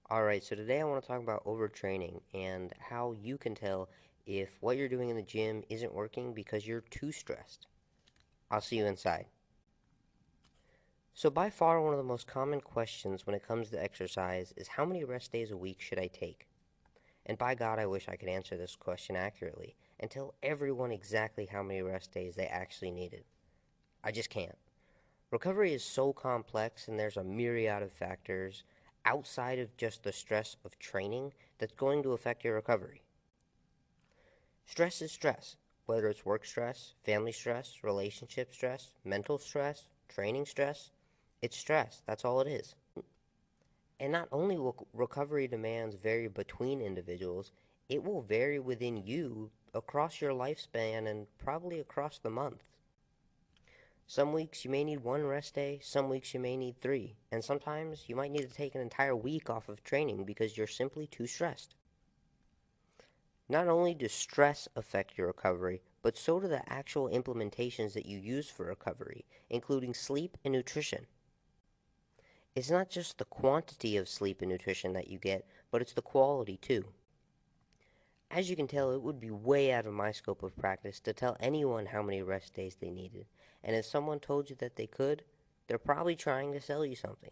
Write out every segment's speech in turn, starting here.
Alright, so today I want to talk about overtraining and how you can tell if what you're doing in the gym isn't working because you're too stressed. I'll see you inside. So by far one of the most common questions when it comes to exercise is how many rest days a week should I take? And by God, I wish I could answer this question accurately and tell everyone exactly how many rest days they actually needed. I just can't. Recovery is so complex and there's a myriad of factors outside of just the stress of training that's going to affect your recovery. Stress is stress, whether it's work stress, family stress, relationship stress, mental stress, training stress. It's stress, that's all it is. And not only will recovery demands vary between individuals, it will vary within you across your lifespan and probably across the month. Some weeks you may need one rest day, some weeks you may need three, and sometimes you might need to take an entire week off of training because you're simply too stressed. Not only does stress affect your recovery, but so do the actual implementations that you use for recovery, including sleep and nutrition. It's not just the quantity of sleep and nutrition that you get, but it's the quality too. As you can tell, it would be way out of my scope of practice to tell anyone how many rest days they needed, and if someone told you that they could, they're probably trying to sell you something.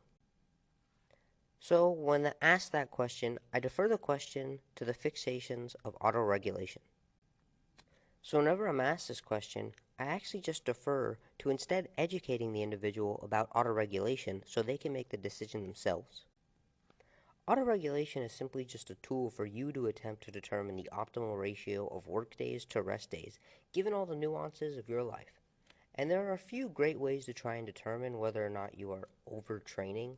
So, when asked that question, I defer the question to the fixations of autoregulation. So whenever I'm asked this question, I actually just defer to instead educating the individual about autoregulation so they can make the decision themselves. Autoregulation is simply just a tool for you to attempt to determine the optimal ratio of work days to rest days, given all the nuances of your life. And there are a few great ways to try and determine whether or not you are overtraining,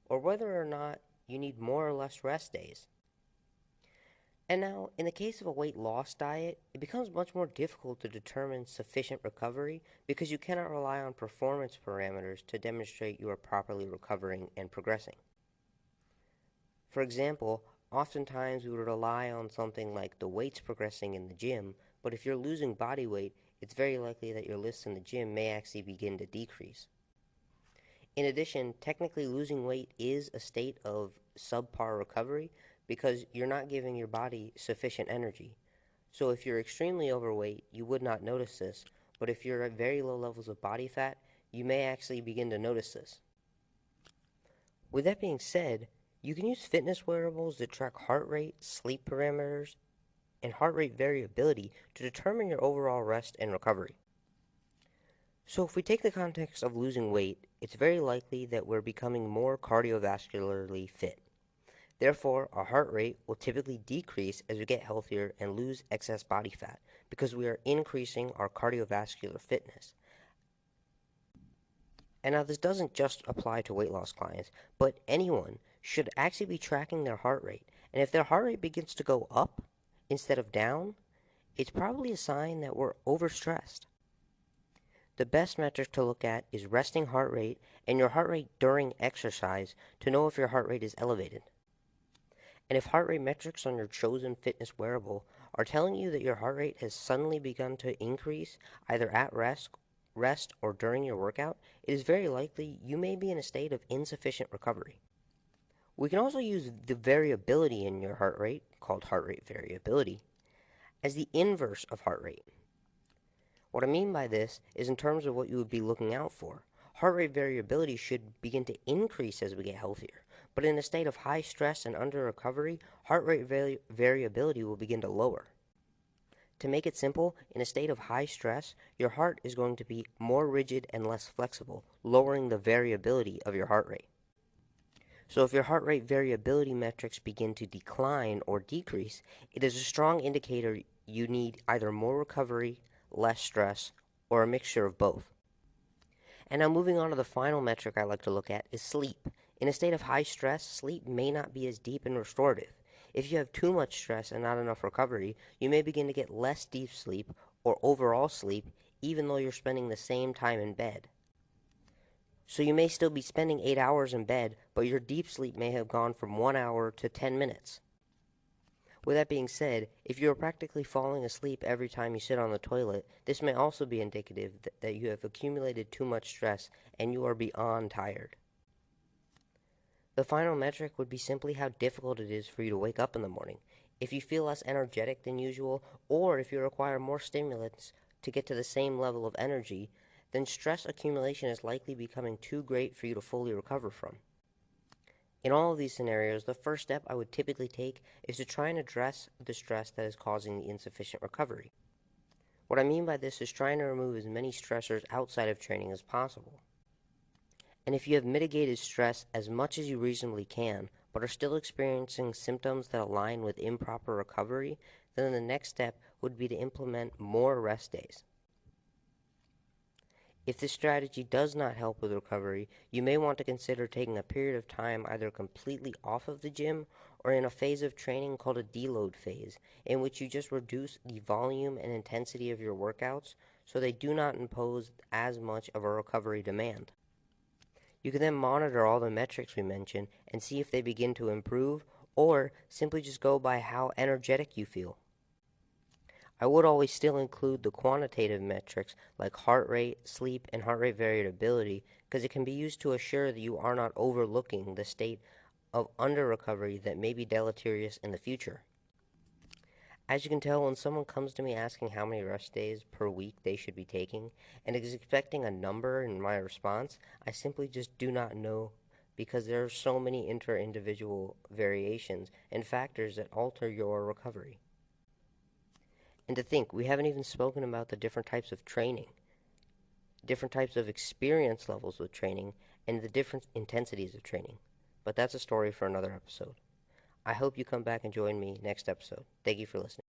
or whether or not you need more or less rest days. And now, in the case of a weight loss diet, it becomes much more difficult to determine sufficient recovery because you cannot rely on performance parameters to demonstrate you are properly recovering and progressing. For example, oftentimes we would rely on something like the weights progressing in the gym, but if you're losing body weight, it's very likely that your lifts in the gym may actually begin to decrease. In addition, technically losing weight is a state of subpar recovery because you're not giving your body sufficient energy. So if you're extremely overweight, you would not notice this, but if you're at very low levels of body fat, you may actually begin to notice this. With that being said, you can use fitness wearables that track heart rate, sleep parameters, and heart rate variability to determine your overall rest and recovery. So if we take the context of losing weight, it's very likely that we're becoming more cardiovascularly fit. Therefore, our heart rate will typically decrease as we get healthier and lose excess body fat because we are increasing our cardiovascular fitness. And now this doesn't just apply to weight loss clients, but anyone should actually be tracking their heart rate. And if their heart rate begins to go up instead of down, it's probably a sign that we're overstressed. The best metric to look at is resting heart rate and your heart rate during exercise to know if your heart rate is elevated. And if heart rate metrics on your chosen fitness wearable are telling you that your heart rate has suddenly begun to increase either at rest or during your workout, it is very likely you may be in a state of insufficient recovery. We can also use the variability in your heart rate, called heart rate variability, as the inverse of heart rate. What I mean by this is in terms of what you would be looking out for. Heart rate variability should begin to increase as we get healthier, but in a state of high stress and under recovery, heart rate variability will begin to lower. To make it simple, in a state of high stress, your heart is going to be more rigid and less flexible, lowering the variability of your heart rate. So if your heart rate variability metrics begin to decline or decrease, it is a strong indicator you need either more recovery, less stress, or a mixture of both. And now moving on to the final metric I like to look at is sleep. In a state of high stress, sleep may not be as deep and restorative. If you have too much stress and not enough recovery, you may begin to get less deep sleep or overall sleep even though you're spending the same time in bed. So you may still be spending 8 hours in bed, but your deep sleep may have gone from 1 hour to 10 minutes. With that being said, if you are practically falling asleep every time you sit on the toilet, this may also be indicative that you have accumulated too much stress and you are beyond tired. The final metric would be simply how difficult it is for you to wake up in the morning. If you feel less energetic than usual, or if you require more stimulants to get to the same level of energy, then stress accumulation is likely becoming too great for you to fully recover from. In all of these scenarios, the first step I would typically take is to try and address the stress that is causing the insufficient recovery. What I mean by this is trying to remove as many stressors outside of training as possible. And if you have mitigated stress as much as you reasonably can, but are still experiencing symptoms that align with improper recovery, then the next step would be to implement more rest days. If this strategy does not help with recovery, you may want to consider taking a period of time either completely off of the gym or in a phase of training called a deload phase, in which you just reduce the volume and intensity of your workouts so they do not impose as much of a recovery demand. You can then monitor all the metrics we mentioned and see if they begin to improve, or simply just go by how energetic you feel. I would always still include the quantitative metrics like heart rate, sleep, and heart rate variability because it can be used to assure that you are not overlooking the state of under recovery that may be deleterious in the future. As you can tell, when someone comes to me asking how many rest days per week they should be taking and is expecting a number in my response, I simply just do not know because there are so many inter-individual variations and factors that alter your recovery. And to think, we haven't even spoken about the different types of training, different types of experience levels with training, and the different intensities of training. But that's a story for another episode. I hope you come back and join me next episode. Thank you for listening.